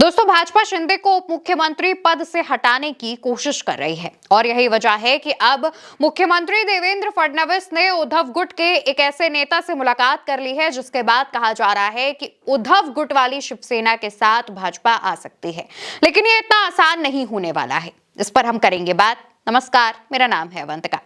दोस्तों, भाजपा शिंदे को उप मुख्यमंत्री पद से हटाने की कोशिश कर रही है और यही वजह है कि अब मुख्यमंत्री देवेंद्र फडणवीस ने उद्धव गुट के एक ऐसे नेता से मुलाकात कर ली है जिसके बाद कहा जा रहा है कि उद्धव गुट वाली शिवसेना के साथ भाजपा आ सकती है। लेकिन ये इतना आसान नहीं होने वाला है, इस पर हम करेंगे बात। नमस्कार, मेरा नाम है अवंतिका।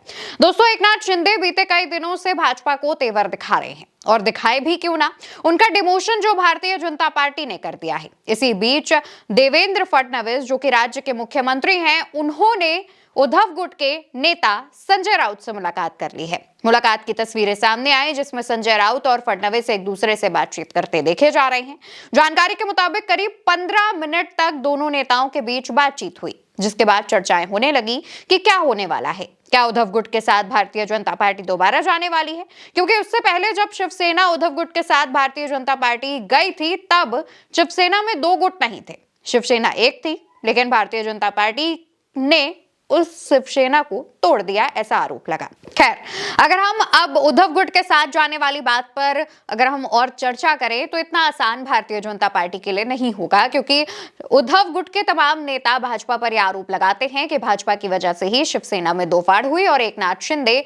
दोस्तों, एकनाथ शिंदे बीते कई दिनों से भाजपा को तेवर दिखा रहे हैं और दिखाए भी क्यों ना, उनका डिमोशन जो भारतीय जनता पार्टी ने कर दिया है। इसी बीच देवेंद्र फडणवीस जो कि राज्य के मुख्यमंत्री हैं, उन्होंने उद्धव गुट के नेता संजय राउत से मुलाकात कर ली है। मुलाकात की तस्वीरें सामने आई जिसमें संजय राउत और फडणवीस एक दूसरे से बातचीत करते देखे जा रहे हैं। जानकारी के मुताबिक करीब 15 मिनट तक दोनों नेताओं के बीच बातचीत हुई, जिसके बाद चर्चाएं होने लगी कि क्या होने वाला है। क्या उद्धव गुट के साथ भारतीय जनता पार्टी दोबारा जाने वाली है? क्योंकि उससे पहले जब शिवसेना उद्धव गुट के साथ भारतीय जनता पार्टी गई थी, तब शिवसेना में 2 गुट नहीं थे, शिवसेना एक थी। लेकिन भारतीय जनता पार्टी ने उस शिवसेना को तोड़ दिया, ऐसा आरोप लगा। खैर, अगर हम अब उद्धव गुट के साथ जाने वाली बात पर अगर हम और चर्चा करें तो इतना आसान भारतीय जनता पार्टी के लिए नहीं होगा, क्योंकि उद्धव गुट के तमाम नेता भाजपा पर यह आरोप लगाते हैं कि भाजपा की वजह से ही शिवसेना में दो फाड़ हुई और एकनाथ शिंदे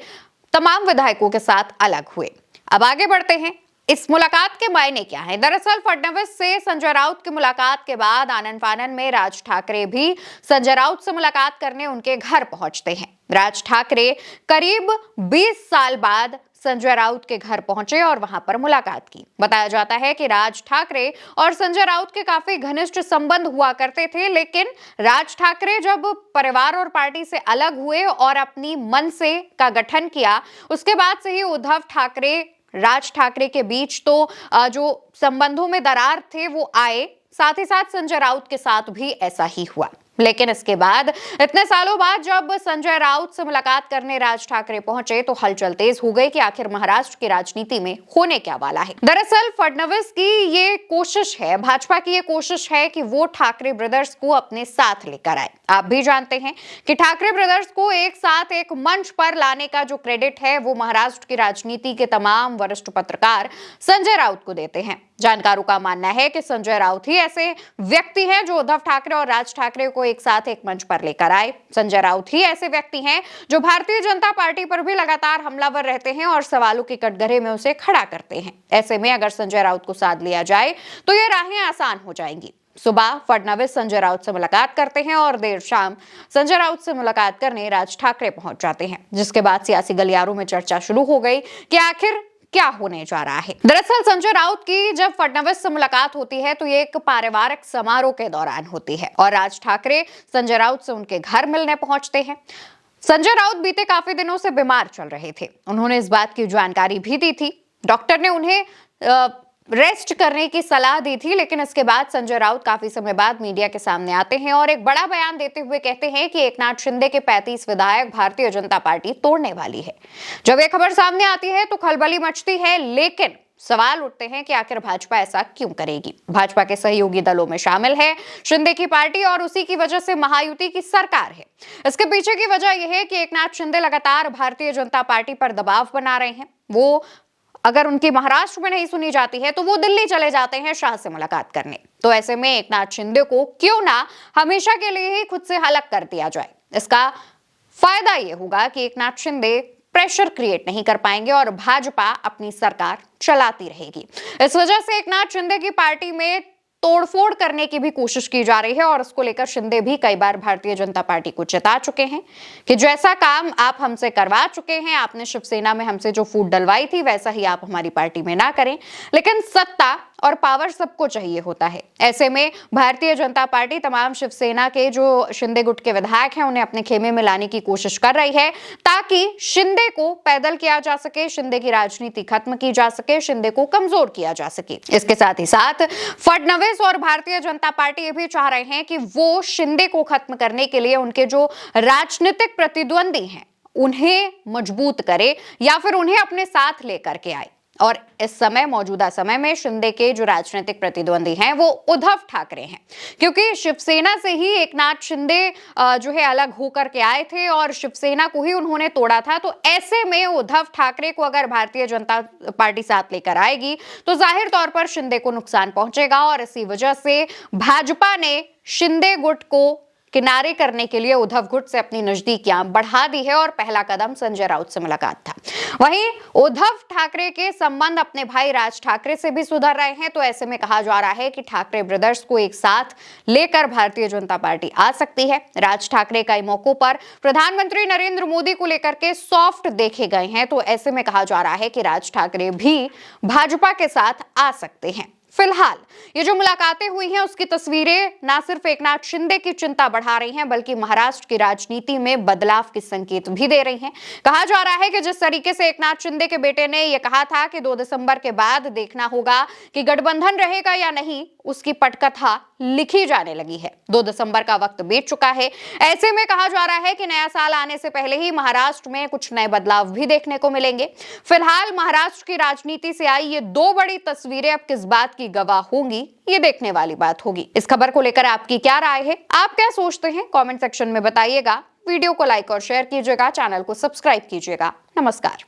तमाम विधायकों के साथ अलग हुए। अब आगे बढ़ते हैं, इस मुलाकात के मायने क्या है। दरअसल फडणवीस से संजय राउत की मुलाकात के बाद आनन फानन में राज ठाकरे भी संजय राउत से मुलाकात करने उनके घर पहुंचते हैं। राज ठाकरे करीब 20 साल बाद संजय राउत के घर पहुंचे और वहां पर मुलाकात की। बताया जाता है कि राज ठाकरे और संजय राउत के काफी घनिष्ठ संबंध हुआ करते थे, लेकिन राज ठाकरे जब परिवार और पार्टी से अलग हुए और अपनी मनसे का गठन किया, उसके बाद से ही उद्धव ठाकरे राज ठाकरे के बीच तो जो संबंधों में दरार थे वो आए। साथ ही साथ संजय राउत के साथ भी ऐसा ही हुआ। लेकिन इसके बाद इतने सालों बाद जब संजय राउत से मुलाकात करने राज ठाकरे पहुंचे तो हलचल तेज हो गई कि आखिर महाराष्ट्र की राजनीति में होने क्या वाला है। दरअसल फडणवीस की ये कोशिश है, भाजपा की ये कोशिश है कि वो ठाकरे ब्रदर्स को अपने साथ लेकर आए। आप भी जानते हैं कि ठाकरे ब्रदर्स को एक साथ एक मंच पर लाने का जो क्रेडिट है वो महाराष्ट्र की राजनीति के तमाम वरिष्ठ पत्रकार संजय राउत को देते हैं। जानकारों का मानना है कि संजय राउत ही ऐसे व्यक्ति हैं जो उद्धव ठाकरे और राज ठाकरे को एक साथ एक मंच पर लेकर आए। संजय राउत ही ऐसे व्यक्ति हैं जो भारतीय जनता पार्टी पर भी लगातार हमलावर रहते हैं और सवालों के कटघरे में उसे खड़ा करते हैं। ऐसे में अगर संजय राउत को साथ लिया जाए तो ये राहें आसान हो जाएंगी। सुबह फडणवीस संजय राउत से मुलाकात करते हैं और देर शाम संजय राउत से मुलाकात करने राज ठाकरे पहुंच जाते हैं, जिसके बाद सियासी गलियारों में चर्चा शुरू हो गई कि आखिर क्या होने जा रहा है। दरअसल संजय राउत की जब फडणवीस से मुलाकात होती है तो ये एक पारिवारिक समारोह के दौरान होती है और राज ठाकरे संजय राउत से उनके घर मिलने पहुंचते हैं। संजय राउत बीते काफी दिनों से बीमार चल रहे थे। उन्होंने इस बात की जानकारी भी दी थी। डॉक्टर ने उन्हें रेस्ट करने की सलाह दी थी, लेकिन इसके बाद संजय राउत काफी समय बाद मीडिया के सामने आते हैं और एक बड़ा बयान देते हुए कहते हैं कि एकनाथ शिंदे के 35 विधायक भारतीय जनता पार्टी तोड़ने वाली है। जब ये खबर सामने आती है तो खलबली मचती है, लेकिन सवाल उठते हैं कि आखिर भाजपा ऐसा क्यों करेगी। भाजपा के सहयोगी दलों में शामिल है शिंदे की पार्टी और उसी की वजह से महायुति की सरकार है। इसके पीछे की वजह यह है कि एकनाथ शिंदे लगातार भारतीय जनता पार्टी पर दबाव बना रहे हैं। वो अगर उनकी महाराष्ट्र में नहीं सुनी जाती है तो वो दिल्ली चले जाते हैं शाह से मुलाकात करने। तो ऐसे में एकनाथ शिंदे को क्यों ना हमेशा के लिए ही खुद से अलग कर दिया जाए। इसका फायदा ये होगा कि एकनाथ शिंदे प्रेशर क्रिएट नहीं कर पाएंगे और भाजपा अपनी सरकार चलाती रहेगी। इस वजह से एकनाथ शिंदे की पार्टी में तोड़फोड़ करने की भी कोशिश की जा रही है और उसको लेकर शिंदे भी कई बार भारतीय जनता पार्टी को चेता चुके हैं कि जैसा काम आप हमसे करवा चुके हैं, आपने शिवसेना में हमसे जो फूट डलवाई थी वैसा ही आप हमारी पार्टी में ना करें। लेकिन सत्ता और पावर सबको चाहिए होता है। ऐसे में भारतीय जनता पार्टी तमाम शिवसेना के जो शिंदे गुट के विधायक हैं उन्हें अपने खेमे में लाने की कोशिश कर रही है ताकि शिंदे को पैदल किया जा सके, शिंदे की राजनीति खत्म की जा सके, शिंदे को कमजोर किया जा सके। इसके साथ ही साथ फडणवीस और भारतीय जनता पार्टी ये भी चाह रहे हैं कि वो शिंदे को खत्म करने के लिए उनके जो राजनीतिक प्रतिद्वंदी हैं उन्हें मजबूत करे या फिर उन्हें अपने साथ लेकर के आए। और इस समय मौजूदा समय में शिंदे के जो राजनीतिक प्रतिद्वंदी हैं वो उद्धव ठाकरे हैं, क्योंकि शिवसेना से ही एकनाथ शिंदे जो है अलग होकर के आए थे और शिवसेना को ही उन्होंने तोड़ा था। तो ऐसे में उद्धव ठाकरे को अगर भारतीय जनता पार्टी साथ लेकर आएगी तो जाहिर तौर पर शिंदे को नुकसान पहुंचेगा और इसी वजह से भाजपा ने शिंदे गुट को किनारे करने के लिए उद्धव गुट से अपनी नजदीकियां बढ़ा दी है और पहला कदम संजय राउत से मुलाकात था। वहीं उद्धव ठाकरे के संबंध अपने भाई राज ठाकरे से भी सुधर रहे हैं। तो ऐसे में कहा जा रहा है कि ठाकरे ब्रदर्स को एक साथ लेकर भारतीय जनता पार्टी आ सकती है। राज ठाकरे कई मौकों पर प्रधानमंत्री नरेंद्र मोदी को लेकर के सॉफ्ट देखे गए हैं। तो ऐसे में कहा जा रहा है कि राज ठाकरे भी भाजपा के साथ आ सकते हैं। फिलहाल ये जो मुलाकातें हुई हैं उसकी तस्वीरें ना सिर्फ एकनाथ शिंदे की चिंता बढ़ा रही हैं बल्कि महाराष्ट्र की राजनीति में बदलाव के संकेत भी दे रही हैं। कहा जा रहा है कि जिस तरीके से एकनाथ शिंदे के बेटे ने यह कहा था कि 2 दिसंबर के बाद देखना होगा कि गठबंधन रहेगा या नहीं, उसकी पटकथा लिखी जाने लगी है। 2 दिसंबर का वक्त बीत चुका है। ऐसे में कहा जा रहा है कि नया साल आने से पहले ही महाराष्ट्र में कुछ नए बदलाव भी देखने को मिलेंगे। फिलहाल महाराष्ट्र की राजनीति से आई ये 2 बड़ी तस्वीरें अब किस बात की गवाह होंगी, ये देखने वाली बात होगी। इस खबर को लेकर आपकी क्या राय है, आप क्या सोचते हैं, कमेंट सेक्शन में बताइएगा। वीडियो को लाइक और शेयर कीजिएगा, चैनल को सब्सक्राइब कीजिएगा। नमस्कार।